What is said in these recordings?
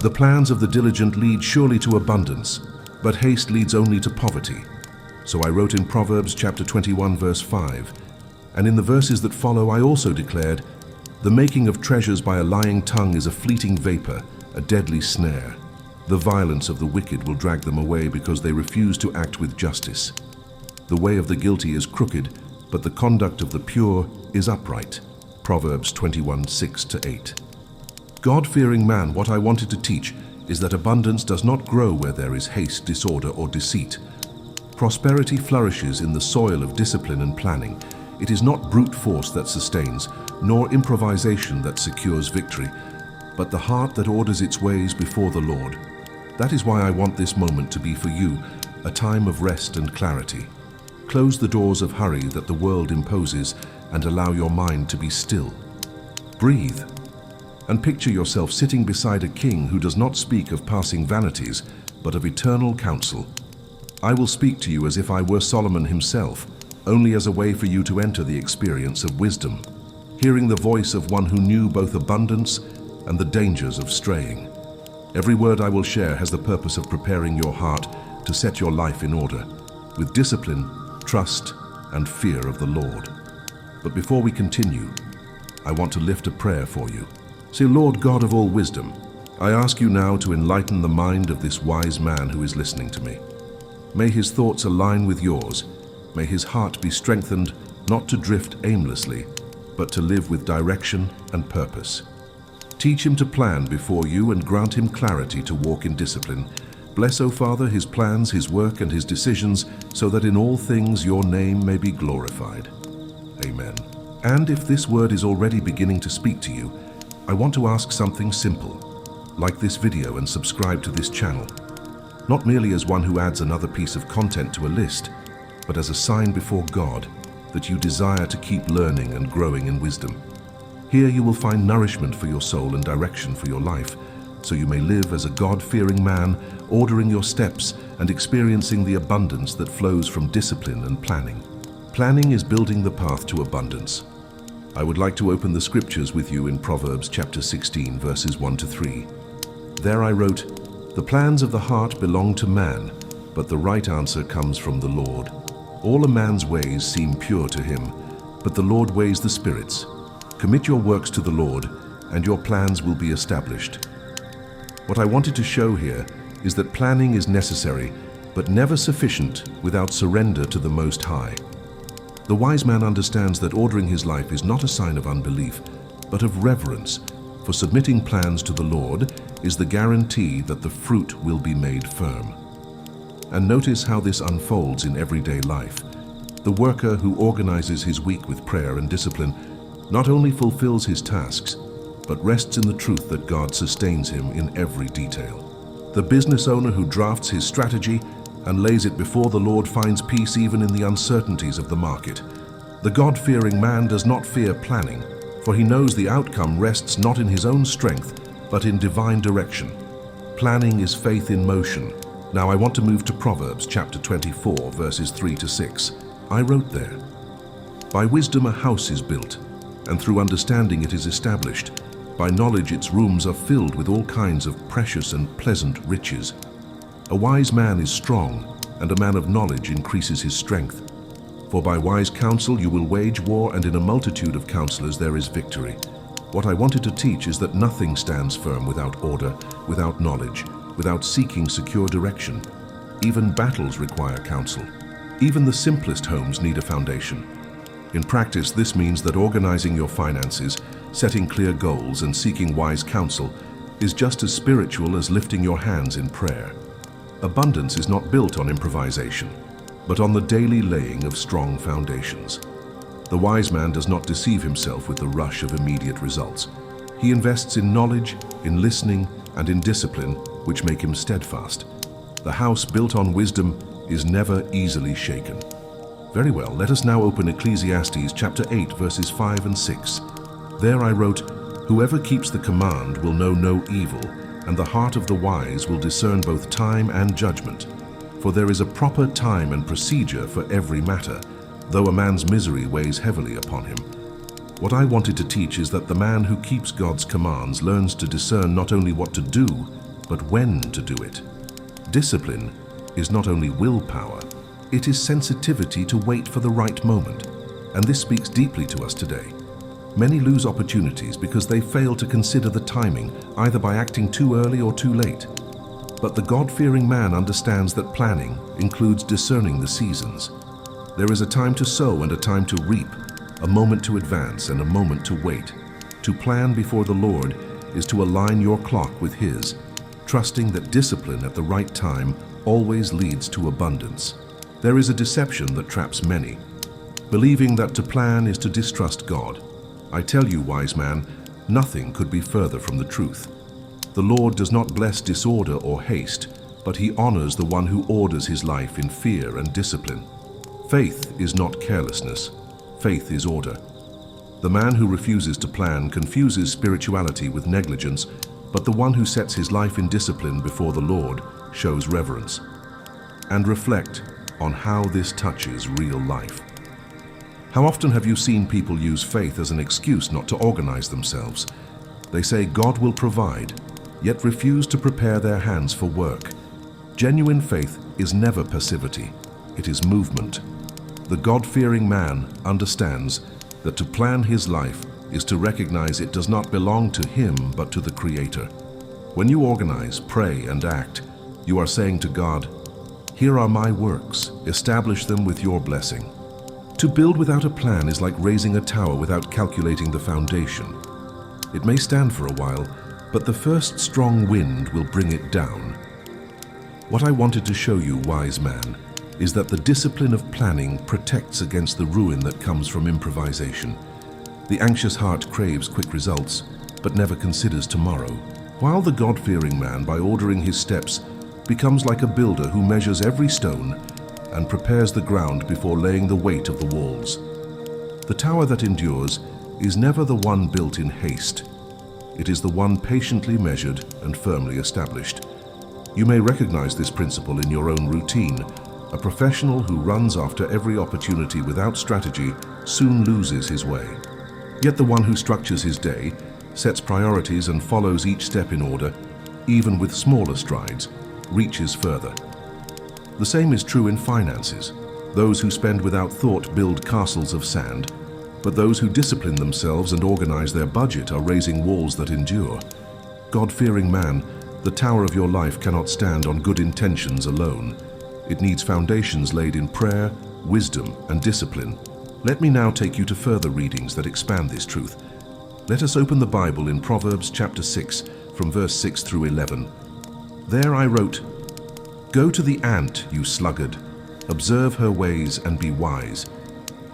The plans of the diligent lead surely to abundance, but haste leads only to poverty. So I wrote in Proverbs chapter 21 verse 5, and in the verses that follow I also declared, "The making of treasures by a lying tongue is a fleeting vapor, a deadly snare. The violence of the wicked will drag them away because they refuse to act with justice. The way of the guilty is crooked, but the conduct of the pure is upright." Proverbs 21, 6-8. God-fearing man, what I wanted to teach is that abundance does not grow where there is haste, disorder, or deceit. Prosperity flourishes in the soil of discipline and planning. It is not brute force that sustains, nor improvisation that secures victory, but the heart that orders its ways before the Lord. That is why I want this moment to be for you a time of rest and clarity. Close the doors of hurry that the world imposes and allow your mind to be still. Breathe and picture yourself sitting beside a king who does not speak of passing vanities, but of eternal counsel. I will speak to you as if I were Solomon himself, only as a way for you to enter the experience of wisdom, hearing the voice of one who knew both abundance and the dangers of straying. Every word I will share has the purpose of preparing your heart to set your life in order, with discipline, trust, and fear of the Lord. But before we continue, I want to lift a prayer for you. Say, Lord God of all wisdom, I ask you now to enlighten the mind of this wise man who is listening to me. May his thoughts align with yours. May his heart be strengthened not to drift aimlessly, but to live with direction and purpose. Teach him to plan before you and grant him clarity to walk in discipline. Bless, O Father, his plans, his work, and his decisions, so that in all things your name may be glorified. Amen. And if this word is already beginning to speak to you, I want to ask something simple. Like this video and subscribe to this channel. Not merely as one who adds another piece of content to a list, but as a sign before God that you desire to keep learning and growing in wisdom. Here you will find nourishment for your soul and direction for your life, so you may live as a God-fearing man, ordering your steps and experiencing the abundance that flows from discipline and planning. Planning is building the path to abundance. I would like to open the scriptures with you in Proverbs chapter 16, verses 1-3. There I wrote, "The plans of the heart belong to man, but the right answer comes from the Lord. All a man's ways seem pure to him, but the Lord weighs the spirits. Commit your works to the Lord, and your plans will be established." What I wanted to show here is that planning is necessary, but never sufficient without surrender to the Most High. The wise man understands that ordering his life is not a sign of unbelief, but of reverence, for submitting plans to the Lord is the guarantee that the fruit will be made firm. And notice how this unfolds in everyday life. The worker who organizes his week with prayer and discipline not only fulfills his tasks, but rests in the truth that God sustains him in every detail. The business owner who drafts his strategy and lays it before the Lord finds peace even in the uncertainties of the market. The God-fearing man does not fear planning, for he knows the outcome rests not in his own strength, but in divine direction. Planning is faith in motion. Now I want to move to Proverbs chapter 24, verses 3-6. I wrote there, "By wisdom a house is built, and through understanding it is established. By knowledge its rooms are filled with all kinds of precious and pleasant riches. A wise man is strong, and a man of knowledge increases his strength. For by wise counsel you will wage war, and in a multitude of counselors there is victory." What I wanted to teach is that nothing stands firm without order, without knowledge, without seeking secure direction. Even battles require counsel. Even the simplest homes need a foundation. In practice, this means that organizing your finances, setting clear goals, and seeking wise counsel is just as spiritual as lifting your hands in prayer. Abundance is not built on improvisation, but on the daily laying of strong foundations. The wise man does not deceive himself with the rush of immediate results. He invests in knowledge, in listening, and in discipline, which make him steadfast. The house built on wisdom is never easily shaken. Very well, let us now open Ecclesiastes chapter 8, verses 5 and 6. There I wrote, "Whoever keeps the command will know no evil, and the heart of the wise will discern both time and judgment. For there is a proper time and procedure for every matter, though a man's misery weighs heavily upon him." What I wanted to teach is that the man who keeps God's commands learns to discern not only what to do, but when to do it. Discipline is not only willpower, it is sensitivity to wait for the right moment. And this speaks deeply to us today. Many lose opportunities because they fail to consider the timing, either by acting too early or too late. But the God-fearing man understands that planning includes discerning the seasons. There is a time to sow and a time to reap, a moment to advance and a moment to wait. To plan before the Lord is to align your clock with His, trusting that discipline at the right time always leads to abundance. There is a deception that traps many, believing that to plan is to distrust God. I tell you, wise man, nothing could be further from the truth. The Lord does not bless disorder or haste, but He honors the one who orders his life in fear and discipline. Faith is not carelessness. Faith is order. The man who refuses to plan confuses spirituality with negligence, but the one who sets his life in discipline before the Lord shows reverence. And reflect on how this touches real life. How often have you seen people use faith as an excuse not to organize themselves? They say God will provide, yet refuse to prepare their hands for work. Genuine faith is never passivity, it is movement. The God-fearing man understands that to plan his life is to recognize it does not belong to him but to the Creator. When you organize, pray, and act, you are saying to God, "Here are my works, establish them with your blessing." To build without a plan is like raising a tower without calculating the foundation. It may stand for a while, but the first strong wind will bring it down. What I wanted to show you, wise man, is that the discipline of planning protects against the ruin that comes from improvisation. The anxious heart craves quick results, but never considers tomorrow, while the God-fearing man, by ordering his steps, becomes like a builder who measures every stone and prepares the ground before laying the weight of the walls. The tower that endures is never the one built in haste. It is the one patiently measured and firmly established. You may recognize this principle in your own routine. A professional who runs after every opportunity without strategy soon loses his way. Yet the one who structures his day, sets priorities and follows each step in order, even with smaller strides, reaches further. The same is true in finances. Those who spend without thought build castles of sand, but those who discipline themselves and organize their budget are raising walls that endure. God-fearing man, the tower of your life cannot stand on good intentions alone. It needs foundations laid in prayer, wisdom, and discipline. Let me now take you to further readings that expand this truth. Let us open the Bible in Proverbs chapter 6, from verse 6 through 11. There I wrote, "Go to the ant, you sluggard. Observe her ways and be wise.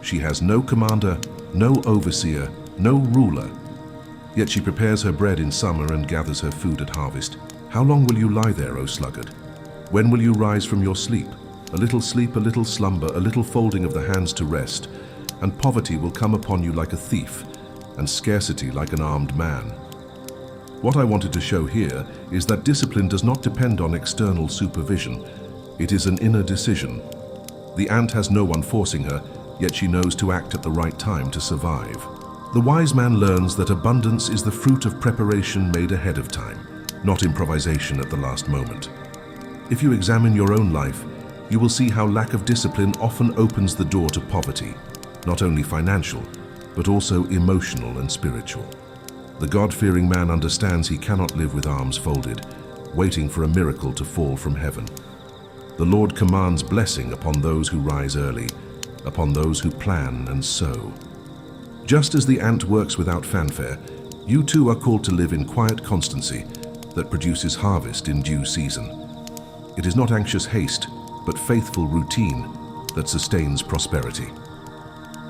She has no commander, no overseer, no ruler. Yet she prepares her bread in summer and gathers her food at harvest. How long will you lie there, O sluggard? When will you rise from your sleep? A little sleep, a little slumber, a little folding of the hands to rest, and poverty will come upon you like a thief, and scarcity like an armed man." What I wanted to show here is that discipline does not depend on external supervision. It is an inner decision. The ant has no one forcing her, yet she knows to act at the right time to survive. The wise man learns that abundance is the fruit of preparation made ahead of time, not improvisation at the last moment. If you examine your own life, you will see how lack of discipline often opens the door to poverty, not only financial, but also emotional and spiritual. The God-fearing man understands he cannot live with arms folded, waiting for a miracle to fall from heaven. The Lord commands blessing upon those who rise early, upon those who plan and sow. Just as the ant works without fanfare, you too are called to live in quiet constancy that produces harvest in due season. It is not anxious haste, but faithful routine that sustains prosperity.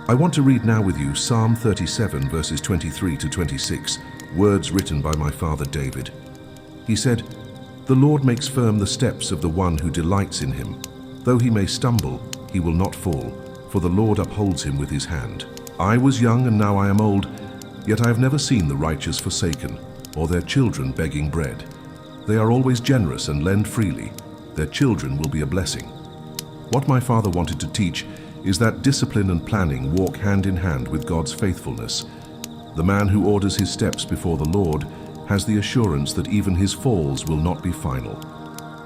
I want to read now with you Psalm 37, verses 23 to 26, words written by my father David. He said, "The Lord makes firm the steps of the one who delights in him. Though he may stumble, he will not fall, for the Lord upholds him with his hand. I was young and now I am old, yet I have never seen the righteous forsaken, or their children begging bread. They are always generous and lend freely. Their children will be a blessing." What my father wanted to teach is that discipline and planning walk hand in hand with God's faithfulness. The man who orders his steps before the Lord has the assurance that even his falls will not be final.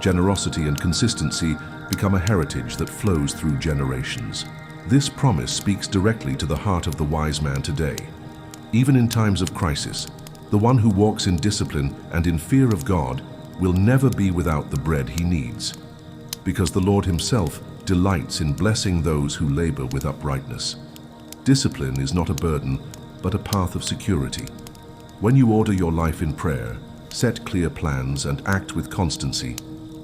Generosity and consistency become a heritage that flows through generations. This promise speaks directly to the heart of the wise man today. Even in times of crisis, the one who walks in discipline and in fear of God will never be without the bread he needs, because the Lord himself delights in blessing those who labor with uprightness. Discipline is not a burden, but a path of security. When you order your life in prayer, set clear plans, and act with constancy,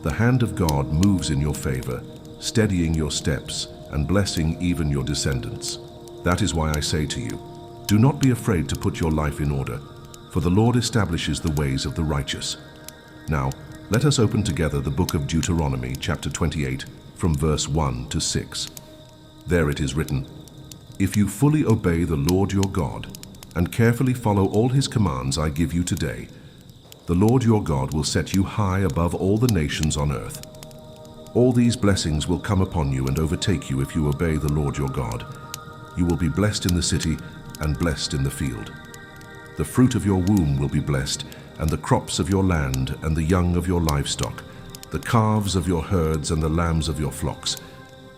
the hand of God moves in your favor, steadying your steps and blessing even your descendants. That is why I say to you, do not be afraid to put your life in order, for the Lord establishes the ways of the righteous. Now, let us open together the book of Deuteronomy, chapter 28, from verse 1 to 6. There it is written, "If you fully obey the Lord your God, and carefully follow all his commands I give you today, the Lord your God will set you high above all the nations on earth. All these blessings will come upon you and overtake you if you obey the Lord your God. You will be blessed in the city and blessed in the field. The fruit of your womb will be blessed, and the crops of your land and the young of your livestock, the calves of your herds and the lambs of your flocks.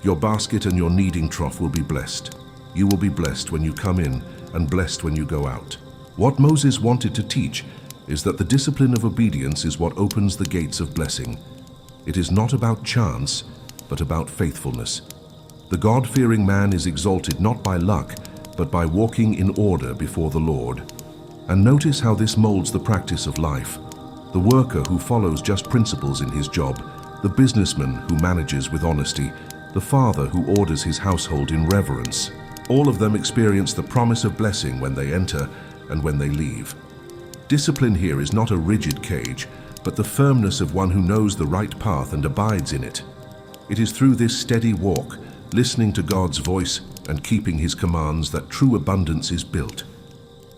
Your basket and your kneading trough will be blessed. You will be blessed when you come in and blessed when you go out." What Moses wanted to teach is that the discipline of obedience is what opens the gates of blessing. It is not about chance, but about faithfulness. The God-fearing man is exalted not by luck, but by walking in order before the Lord. And notice how this molds the practice of life. The worker who follows just principles in his job, the businessman who manages with honesty, the father who orders his household in reverence. All of them experience the promise of blessing when they enter and when they leave. Discipline here is not a rigid cage, but the firmness of one who knows the right path and abides in it. It is through this steady walk, listening to God's voice and keeping his commands, that true abundance is built.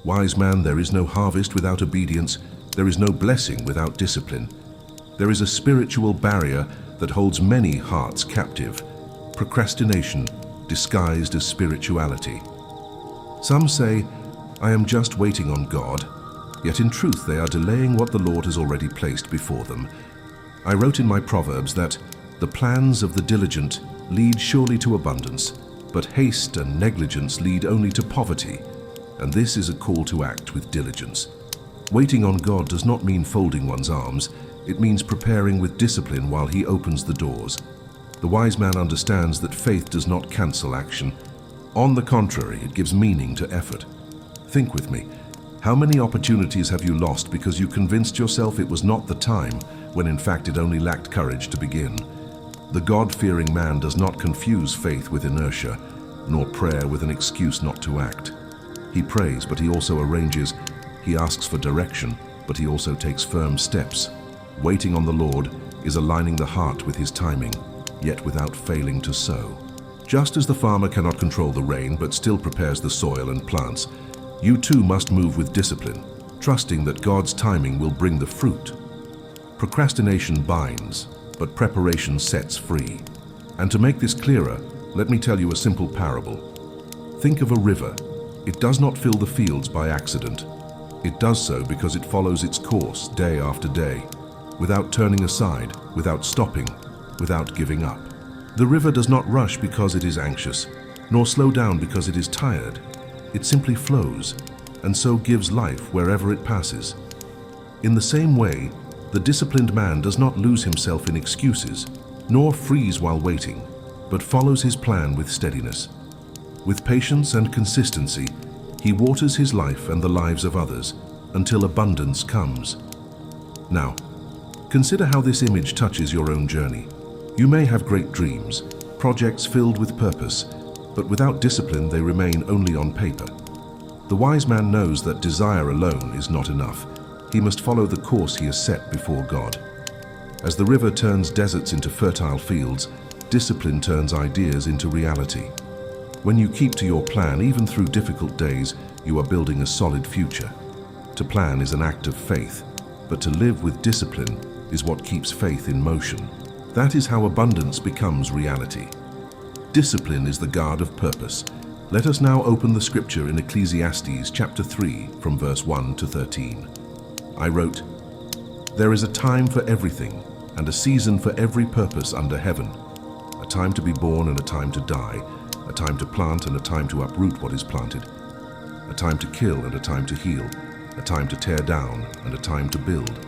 Wise man, there is no harvest without obedience. There is no blessing without discipline. There is a spiritual barrier that holds many hearts captive: procrastination, disguised as spirituality. Some say, "I am just waiting on God," yet in truth they are delaying what the Lord has already placed before them. I wrote in my Proverbs that the plans of the diligent lead surely to abundance, but haste and negligence lead only to poverty, and this is a call to act with diligence. Waiting on God does not mean folding one's arms. It means preparing with discipline while he opens the doors. The wise man understands that faith does not cancel action. On the contrary, it gives meaning to effort. Think with me. How many opportunities have you lost because you convinced yourself it was not the time, when in fact it only lacked courage to begin? The God-fearing man does not confuse faith with inertia, nor prayer with an excuse not to act. He prays, but he also arranges. He asks for direction, but he also takes firm steps. Waiting on the Lord is aligning the heart with his timing, yet without failing to sow. Just as the farmer cannot control the rain, but still prepares the soil and plants, you too must move with discipline, trusting that God's timing will bring the fruit. Procrastination binds, but preparation sets free. And to make this clearer, let me tell you a simple parable. Think of a river. It does not fill the fields by accident. It does so because it follows its course day after day, without turning aside, without stopping, without giving up. The river does not rush because it is anxious, nor slow down because it is tired. It simply flows, and so gives life wherever it passes. In the same way, the disciplined man does not lose himself in excuses, nor freeze while waiting, but follows his plan with steadiness. With patience and consistency, he waters his life and the lives of others until abundance comes. Now, consider how this image touches your own journey. You may have great dreams, projects filled with purpose, but without discipline they remain only on paper. The wise man knows that desire alone is not enough. He must follow the course he has set before God. As the river turns deserts into fertile fields, discipline turns ideas into reality. When you keep to your plan, even through difficult days, you are building a solid future. To plan is an act of faith, but to live with discipline is what keeps faith in motion. That is how abundance becomes reality. Discipline is the guard of purpose. Let us now open the scripture in Ecclesiastes chapter 3 from verse 1 to 13. I wrote, "There is a time for everything, and a season for every purpose under heaven. A time to be born and a time to die, a time to plant and a time to uproot what is planted, a time to kill and a time to heal, a time to tear down and a time to build,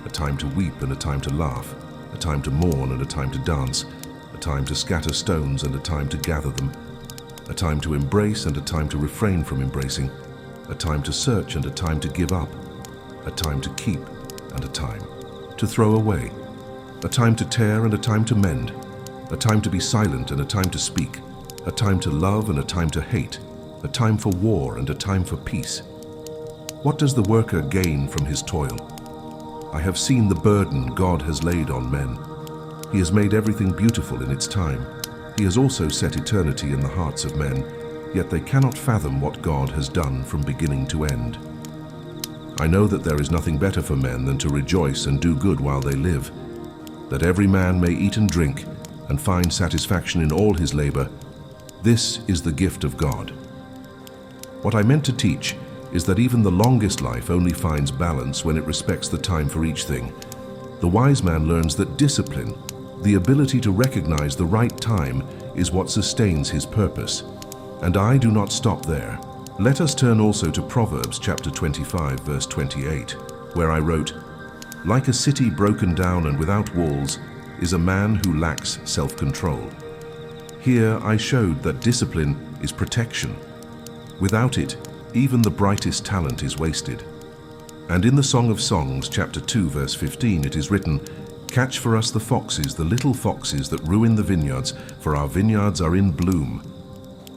a time to weep and a time to laugh, a time to mourn and a time to dance, a time to scatter stones and a time to gather them, a time to embrace and a time to refrain from embracing, a time to search and a time to give up, a time to keep and a time to throw away, a time to tear and a time to mend, a time to be silent and a time to speak, a time to love and a time to hate, a time for war and a time for peace. What does the worker gain from his toil? I have seen the burden God has laid on men. He has made everything beautiful in its time. He has also set eternity in the hearts of men, yet they cannot fathom what God has done from beginning to end. I know that there is nothing better for men than to rejoice and do good while they live, that every man may eat and drink and find satisfaction in all his labor. This is the gift of God." What I meant to teach is that even the longest life only finds balance when it respects the time for each thing. The wise man learns that discipline, the ability to recognize the right time, is what sustains his purpose. And I do not stop there. Let us turn also to Proverbs chapter 25, verse 28, where I wrote, "Like a city broken down and without walls is a man who lacks self-control." Here I showed that discipline is protection. Without it, even the brightest talent is wasted. And in the Song of Songs, chapter 2, verse 15, it is written, "Catch for us the foxes, the little foxes that ruin the vineyards, for our vineyards are in bloom."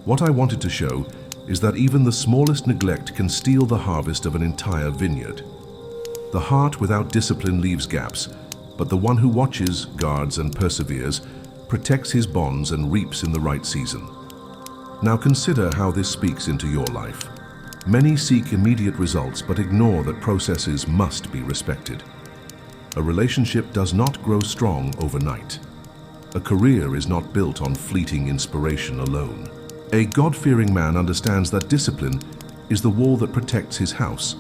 What I wanted to show is that even the smallest neglect can steal the harvest of an entire vineyard. The heart without discipline leaves gaps, but the one who watches, guards, and perseveres protects his bonds and reaps in the right season. Now consider how this speaks into your life. Many seek immediate results but ignore that processes must be respected. A relationship does not grow strong overnight. A career is not built on fleeting inspiration alone. A God-fearing man understands that discipline is the wall that protects his house,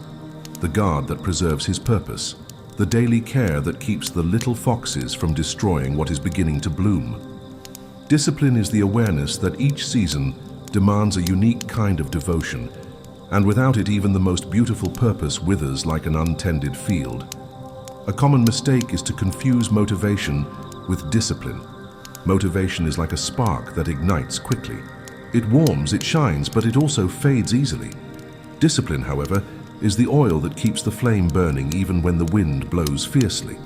the guard that preserves his purpose, the daily care that keeps the little foxes from destroying what is beginning to bloom. Discipline is the awareness that each season demands a unique kind of devotion, and without it even the most beautiful purpose withers like an untended field. A common mistake is to confuse motivation with discipline. Motivation is like a spark that ignites quickly. It warms, it shines, but it also fades easily. Discipline, however, is the oil that keeps the flame burning even when the wind blows fiercely.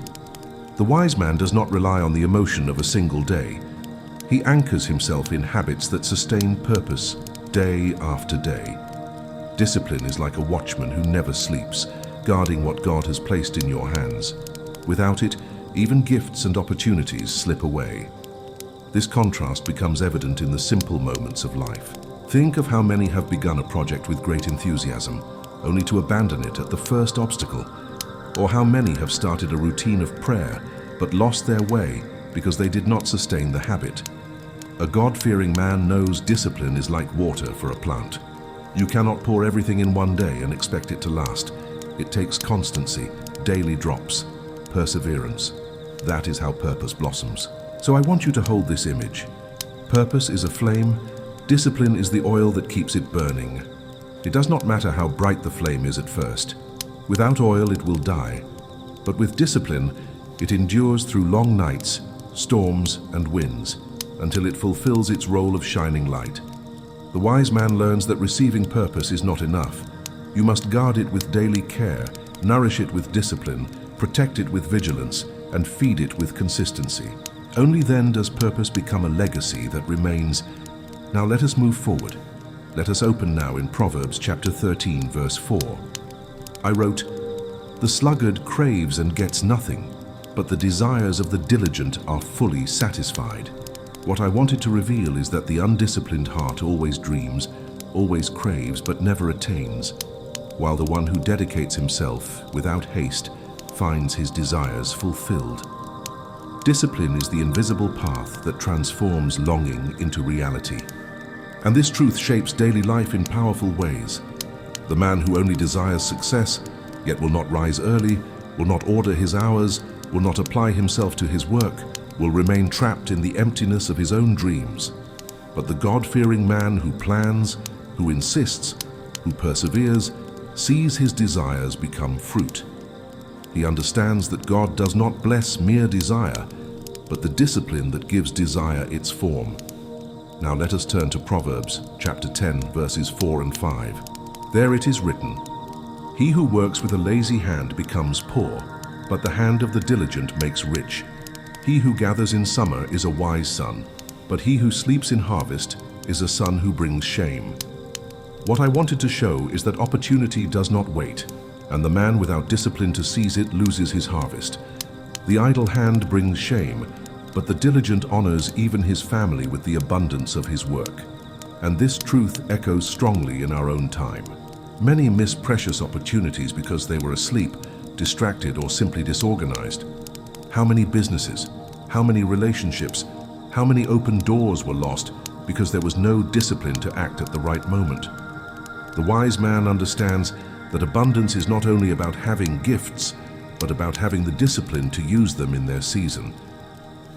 The wise man does not rely on the emotion of a single day. He anchors himself in habits that sustain purpose day after day. Discipline is like a watchman who never sleeps, guarding what God has placed in your hands. Without it, even gifts and opportunities slip away. This contrast becomes evident in the simple moments of life. Think of how many have begun a project with great enthusiasm, only to abandon it at the first obstacle, or how many have started a routine of prayer but lost their way because they did not sustain the habit. A God-fearing man knows discipline is like water for a plant. You cannot pour everything in one day and expect it to last. It takes constancy, daily drops, perseverance. That is how purpose blossoms. So I want you to hold this image. Purpose is a flame, discipline is the oil that keeps it burning. It does not matter how bright the flame is at first. Without oil, it will die. But with discipline, it endures through long nights, storms, and winds, until it fulfills its role of shining light. The wise man learns that receiving purpose is not enough. You must guard it with daily care, nourish it with discipline, protect it with vigilance, and feed it with consistency. Only then does purpose become a legacy that remains. Now let us move forward. Let us open now in Proverbs chapter 13, verse 4. I wrote, "The sluggard craves and gets nothing, but the desires of the diligent are fully satisfied." What I wanted to reveal is that the undisciplined heart always dreams, always craves, but never attains, while the one who dedicates himself without haste finds his desires fulfilled. Discipline is the invisible path that transforms longing into reality. And this truth shapes daily life in powerful ways. The man who only desires success yet will not rise early, will not order his hours, will not apply himself to his work, will remain trapped in the emptiness of his own dreams. But the God-fearing man who plans, who insists, who perseveres, sees his desires become fruit. He understands that God does not bless mere desire, but the discipline that gives desire its form. Now let us turn to Proverbs chapter 10, verses 4 and 5. There it is written, "He who works with a lazy hand becomes poor, but the hand of the diligent makes rich. He who gathers in summer is a wise son, but he who sleeps in harvest is a son who brings shame." What I wanted to show is that opportunity does not wait, and the man without discipline to seize it loses his harvest. The idle hand brings shame, but the diligent honors even his family with the abundance of his work. And this truth echoes strongly in our own time. Many miss precious opportunities because they were asleep, distracted, or simply disorganized. How many businesses, how many relationships, how many open doors were lost because there was no discipline to act at the right moment? The wise man understands that abundance is not only about having gifts, but about having the discipline to use them in their season.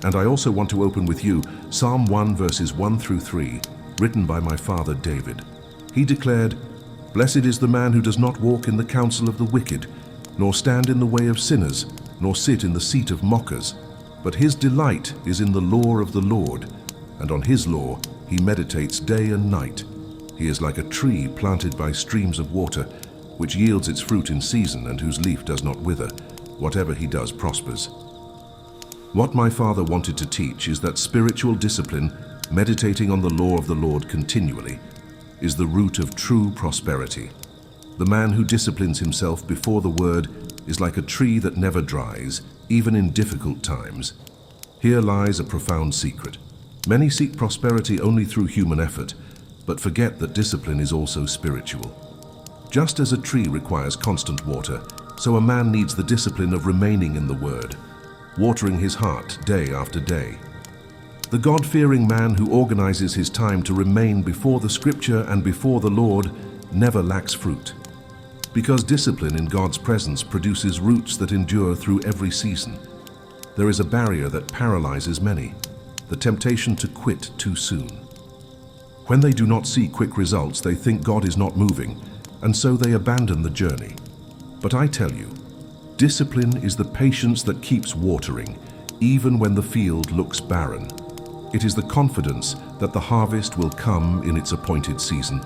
And I also want to open with you Psalm 1 verses 1 through 3, written by my father David. He declared, "Blessed is the man who does not walk in the counsel of the wicked, nor stand in the way of sinners, nor sit in the seat of mockers. But his delight is in the law of the Lord, and on his law he meditates day and night. He is like a tree planted by streams of water, which yields its fruit in season and whose leaf does not wither. Whatever he does prospers." What my father wanted to teach is that spiritual discipline, meditating on the law of the Lord continually, is the root of true prosperity. The man who disciplines himself before the word is like a tree that never dries, even in difficult times. Here lies a profound secret. Many seek prosperity only through human effort, but forget that discipline is also spiritual. Just as a tree requires constant water, so a man needs the discipline of remaining in the word, watering his heart day after day. The God-fearing man who organizes his time to remain before the Scripture and before the Lord never lacks fruit. Because discipline in God's presence produces roots that endure through every season. There is a barrier that paralyzes many, the temptation to quit too soon. When they do not see quick results, they think God is not moving, and so they abandon the journey. But I tell you, discipline is the patience that keeps watering, even when the field looks barren. It is the confidence that the harvest will come in its appointed season.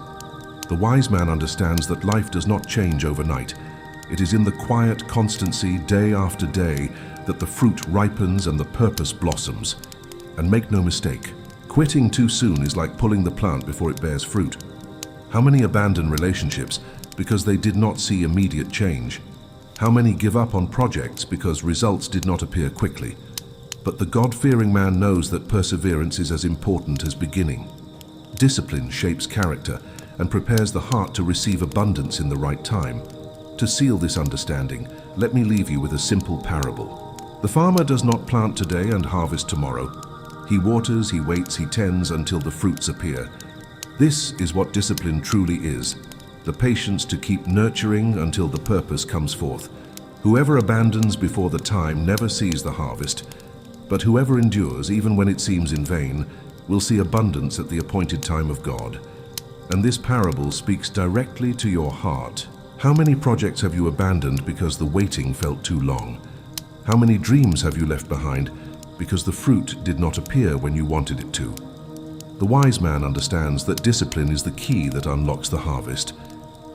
The wise man understands that life does not change overnight. It is in the quiet constancy, day after day, that the fruit ripens and the purpose blossoms. And make no mistake, quitting too soon is like pulling the plant before it bears fruit. How many abandon relationships because they did not see immediate change? How many give up on projects because results did not appear quickly? But the God-fearing man knows that perseverance is as important as beginning. Discipline shapes character and prepares the heart to receive abundance in the right time. To seal this understanding, let me leave you with a simple parable. The farmer does not plant today and harvest tomorrow. He waters, he waits, he tends until the fruits appear. This is what discipline truly is, the patience to keep nurturing until the purpose comes forth. Whoever abandons before the time never sees the harvest, but whoever endures, even when it seems in vain, will see abundance at the appointed time of God. And this parable speaks directly to your heart. How many projects have you abandoned because the waiting felt too long? How many dreams have you left behind because the fruit did not appear when you wanted it to? The wise man understands that discipline is the key that unlocks the harvest.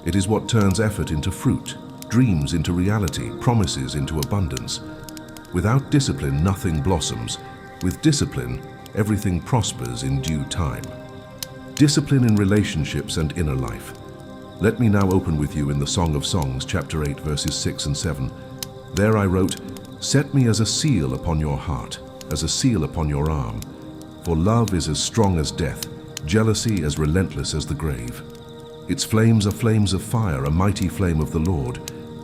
It is what turns effort into fruit, dreams into reality, promises into abundance. Without discipline, nothing blossoms. With discipline, everything prospers in due time. Discipline in relationships and inner life. Let me now open with you in the Song of Songs, chapter 8, verses 6 and 7. There I wrote, "Set me as a seal upon your heart, as a seal upon your arm. For love is as strong as death, jealousy as relentless as the grave. Its flames are flames of fire, a mighty flame of the Lord.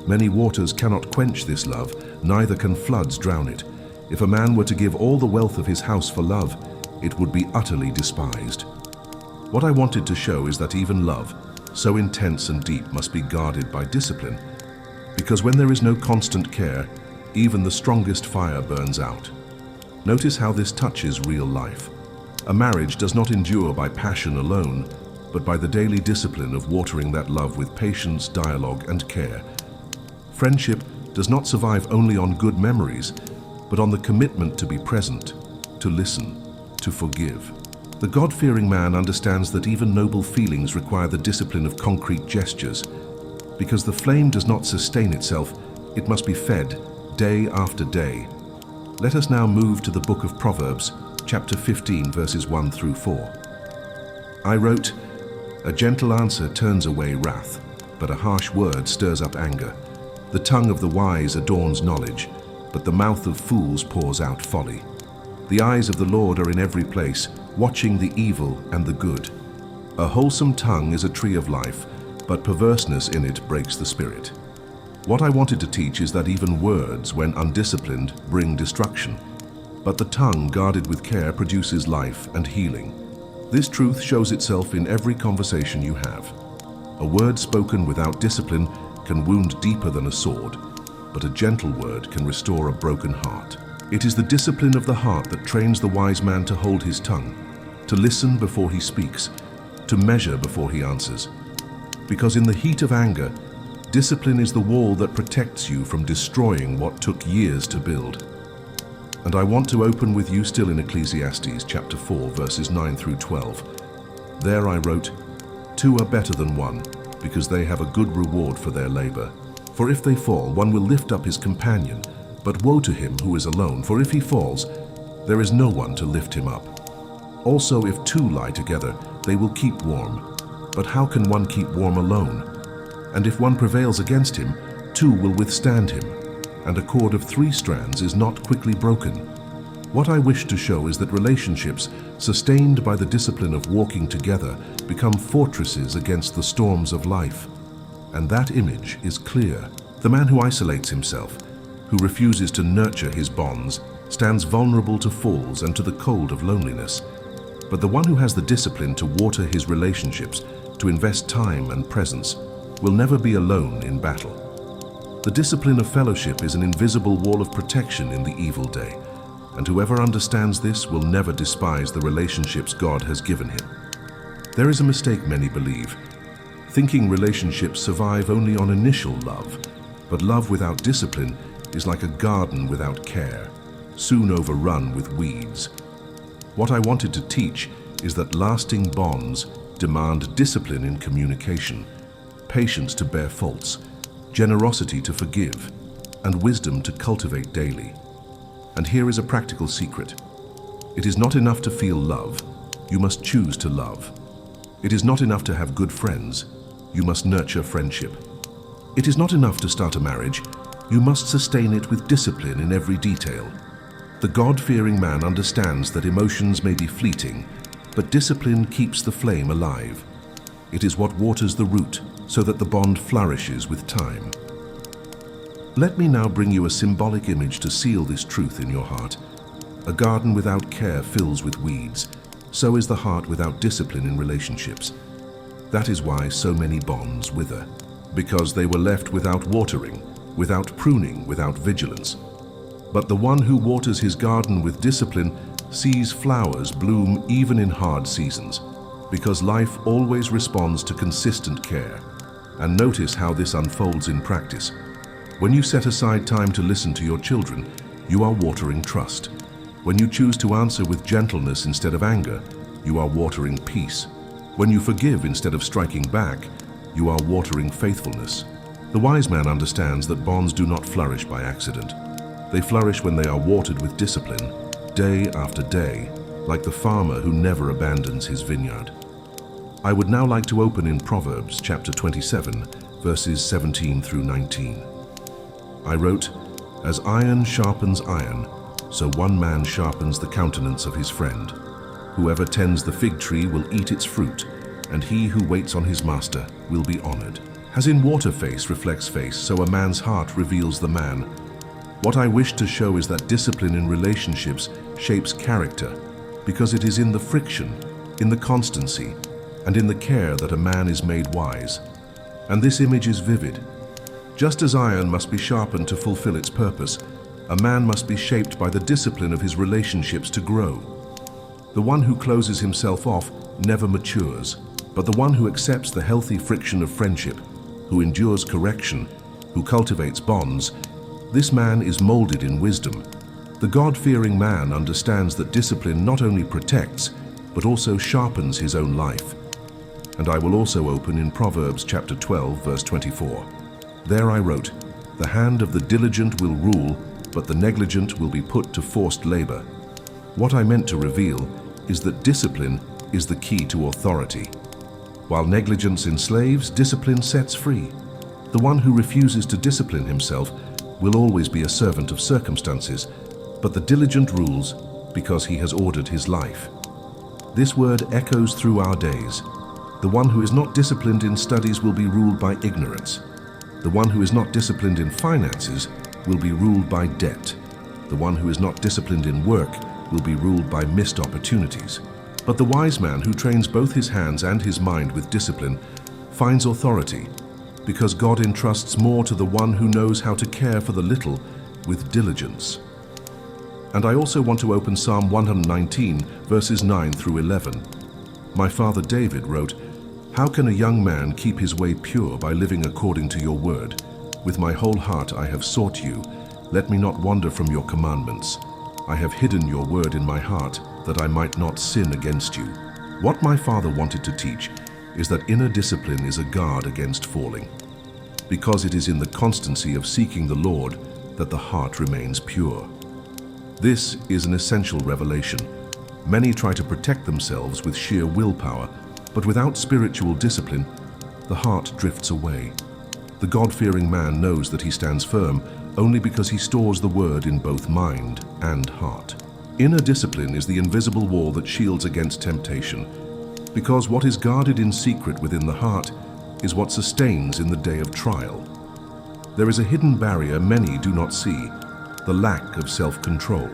Many waters cannot quench this love, neither can floods drown it. If a man were to give all the wealth of his house for love, it would be utterly despised." What I wanted to show is that even love, so intense and deep, must be guarded by discipline. Because when there is no constant care, even the strongest fire burns out. Notice how this touches real life. A marriage does not endure by passion alone, but by the daily discipline of watering that love with patience, dialogue, and care. Friendship does not survive only on good memories, but on the commitment to be present, to listen, to forgive. The God-fearing man understands that even noble feelings require the discipline of concrete gestures. Because the flame does not sustain itself, it must be fed day after day. Let us now move to the book of Proverbs, chapter 15, verses 1 through 4. I wrote, "A gentle answer turns away wrath, but a harsh word stirs up anger. The tongue of the wise adorns knowledge, but the mouth of fools pours out folly. The eyes of the Lord are in every place, watching the evil and the good. A wholesome tongue is a tree of life, but perverseness in it breaks the spirit." What I wanted to teach is that even words, when undisciplined, bring destruction. But the tongue guarded with care produces life and healing. This truth shows itself in every conversation you have. A word spoken without discipline can wound deeper than a sword, but a gentle word can restore a broken heart. It is the discipline of the heart that trains the wise man to hold his tongue, to listen before he speaks, to measure before he answers. Because in the heat of anger, discipline is the wall that protects you from destroying what took years to build. And I want to open with you still in Ecclesiastes chapter 4, verses 9 through 12. There I wrote, "Two are better than one, because they have a good reward for their labor. For if they fall, one will lift up his companion, but woe to him who is alone, for if he falls, there is no one to lift him up. Also, if two lie together, they will keep warm. But how can one keep warm alone? And if one prevails against him, two will withstand him. And a cord of 3 strands is not quickly broken." What I wish to show is that relationships, sustained by the discipline of walking together, become fortresses against the storms of life. And that image is clear. The man who isolates himself, who refuses to nurture his bonds, stands vulnerable to falls and to the cold of loneliness. But the one who has the discipline to water his relationships, to invest time and presence, will never be alone in battle. The discipline of fellowship is an invisible wall of protection in the evil day, and whoever understands this will never despise the relationships God has given him. There is a mistake many believe, thinking relationships survive only on initial love, but love without discipline is like a garden without care, soon overrun with weeds. What I wanted to teach is that lasting bonds demand discipline in communication, patience to bear faults, generosity to forgive, and wisdom to cultivate daily. And here is a practical secret. It is not enough to feel love, you must choose to love. It is not enough to have good friends, you must nurture friendship. It is not enough to start a marriage, you must sustain it with discipline in every detail. The God-fearing man understands that emotions may be fleeting, but discipline keeps the flame alive. It is what waters the root, so that the bond flourishes with time. Let me now bring you a symbolic image to seal this truth in your heart. A garden without care fills with weeds. So is the heart without discipline in relationships. That is why so many bonds wither, because they were left without watering, without pruning, without vigilance. But the one who waters his garden with discipline sees flowers bloom even in hard seasons, because life always responds to consistent care. And notice how this unfolds in practice. When you set aside time to listen to your children, you are watering trust. When you choose to answer with gentleness instead of anger, you are watering peace. When you forgive instead of striking back, you are watering faithfulness. The wise man understands that bonds do not flourish by accident. They flourish when they are watered with discipline, day after day, like the farmer who never abandons his vineyard. I would now like to open in Proverbs chapter 27, verses 17 through 19. I wrote, "As iron sharpens iron, so one man sharpens the countenance of his friend. Whoever tends the fig tree will eat its fruit, and he who waits on his master will be honored. As in water face reflects face, so a man's heart reveals the man." What I wish to show is that discipline in relationships shapes character, because it is in the friction, in the constancy, and in the care that a man is made wise. And this image is vivid. Just as iron must be sharpened to fulfill its purpose, a man must be shaped by the discipline of his relationships to grow. The one who closes himself off never matures, but the one who accepts the healthy friction of friendship, who endures correction, who cultivates bonds, this man is molded in wisdom. The God-fearing man understands that discipline not only protects, but also sharpens his own life. And I will also open in Proverbs chapter 12, verse 24. There I wrote, "The hand of the diligent will rule, but the negligent will be put to forced labor." What I meant to reveal is that discipline is the key to authority. While negligence enslaves, discipline sets free. The one who refuses to discipline himself will always be a servant of circumstances, but the diligent rules because he has ordered his life. This word echoes through our days. The one who is not disciplined in studies will be ruled by ignorance. The one who is not disciplined in finances will be ruled by debt. The one who is not disciplined in work will be ruled by missed opportunities. But the wise man who trains both his hands and his mind with discipline finds authority, because God entrusts more to the one who knows how to care for the little with diligence. And I also want to open Psalm 119, verses 9 through 11. My father David wrote, "How can a young man keep his way pure by living according to your word? With my whole heart I have sought you. Let me not wander from your commandments. I have hidden your word in my heart, that I might not sin against you." What my father wanted to teach is that inner discipline is a guard against falling, because it is in the constancy of seeking the Lord that the heart remains pure. This is an essential revelation. Many try to protect themselves with sheer willpower, but without spiritual discipline, the heart drifts away. The God-fearing man knows that he stands firm only because he stores the word in both mind and heart. Inner discipline is the invisible wall that shields against temptation, because what is guarded in secret within the heart is what sustains in the day of trial. There is a hidden barrier many do not see, the lack of self-control.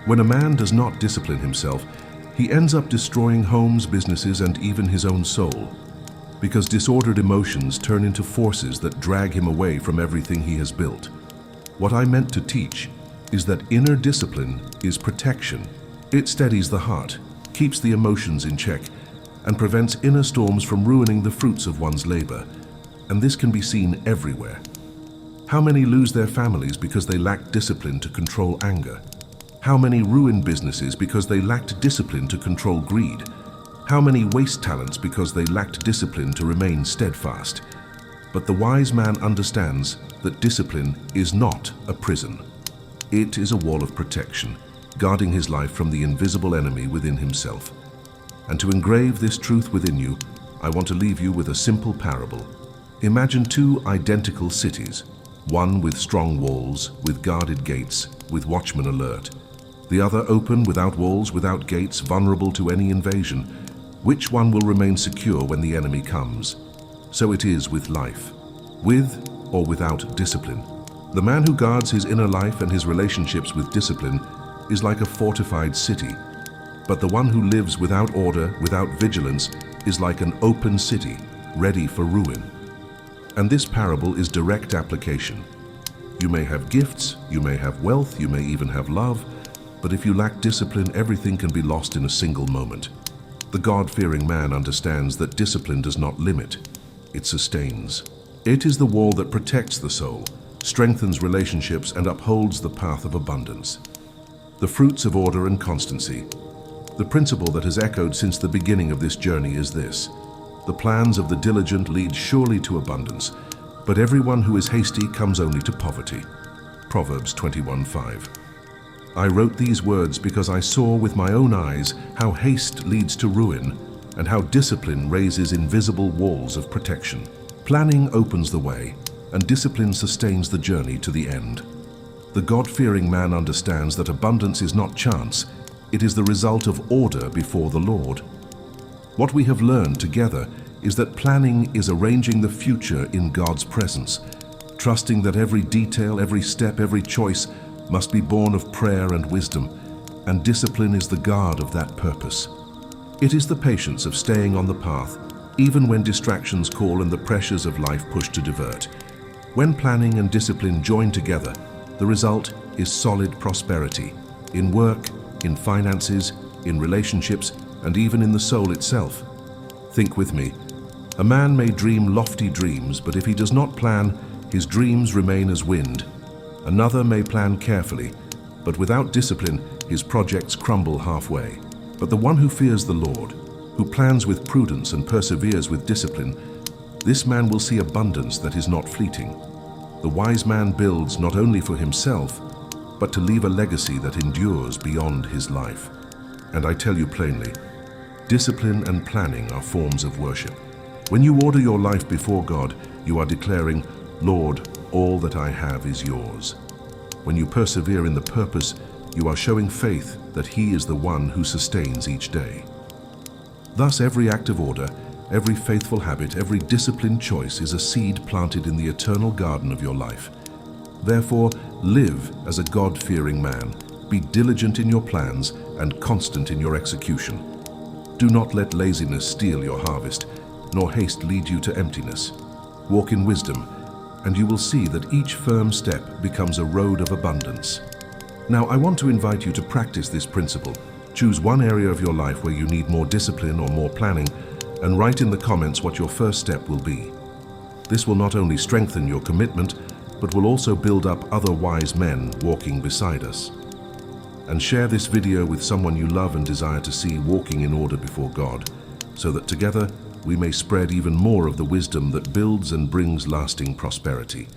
When a man does not discipline himself, he ends up destroying homes, businesses, and even his own soul, because disordered emotions turn into forces that drag him away from everything he has built. What I meant to teach is that inner discipline is protection. It steadies the heart, keeps the emotions in check, and prevents inner storms from ruining the fruits of one's labor. And this can be seen everywhere. How many lose their families because they lacked discipline to control anger? How many ruin businesses because they lacked discipline to control greed? How many waste talents because they lacked discipline to remain steadfast? But the wise man understands that discipline is not a prison. It is a wall of protection, guarding his life from the invisible enemy within himself. And to engrave this truth within you, I want to leave you with a simple parable. Imagine two identical cities, one with strong walls, with guarded gates, with watchmen alert. The other open, without walls, without gates, vulnerable to any invasion. Which one will remain secure when the enemy comes? So it is with life, with or without discipline. The man who guards his inner life and his relationships with discipline is like a fortified city. But the one who lives without order, without vigilance, is like an open city, ready for ruin. And this parable is direct application. You may have gifts, you may have wealth, you may even have love, but if you lack discipline, everything can be lost in a single moment. The God-fearing man understands that discipline does not limit, it sustains. It is the wall that protects the soul, strengthens relationships, and upholds the path of abundance. The fruits of order and constancy. The principle that has echoed since the beginning of this journey is this: the plans of the diligent lead surely to abundance, but everyone who is hasty comes only to poverty. Proverbs 21:5. I wrote these words because I saw with my own eyes how haste leads to ruin and how discipline raises invisible walls of protection. Planning opens the way, and discipline sustains the journey to the end. The God-fearing man understands that abundance is not chance, it is the result of order before the Lord. What we have learned together is that planning is arranging the future in God's presence, trusting that every detail, every step, every choice must be born of prayer and wisdom, and discipline is the guard of that purpose. It is the patience of staying on the path, even when distractions call and the pressures of life push to divert. When planning and discipline join together, the result is solid prosperity in work, in finances, in relationships, and even in the soul itself. Think with me. A man may dream lofty dreams, but if he does not plan, his dreams remain as wind. Another may plan carefully, but without discipline, his projects crumble halfway. But the one who fears the Lord, who plans with prudence and perseveres with discipline, this man will see abundance that is not fleeting. The wise man builds not only for himself, but to leave a legacy that endures beyond his life. And I tell you plainly, discipline and planning are forms of worship. When you order your life before God, you are declaring, "Lord, all that I have is yours." When you persevere in the purpose, you are showing faith that He is the one who sustains each day. Thus, every act of order, every faithful habit, every disciplined choice is a seed planted in the eternal garden of your life. Therefore, live as a God-fearing man. Be diligent in your plans and constant in your execution. Do not let laziness steal your harvest, nor haste lead you to emptiness. Walk in wisdom, and you will see that each firm step becomes a road of abundance. Now, I want to invite you to practice this principle. Choose one area of your life where you need more discipline or more planning, and write in the comments what your first step will be. This will not only strengthen your commitment, but will also build up other wise men walking beside us. And share this video with someone you love and desire to see walking in order before God, so that together we may spread even more of the wisdom that builds and brings lasting prosperity.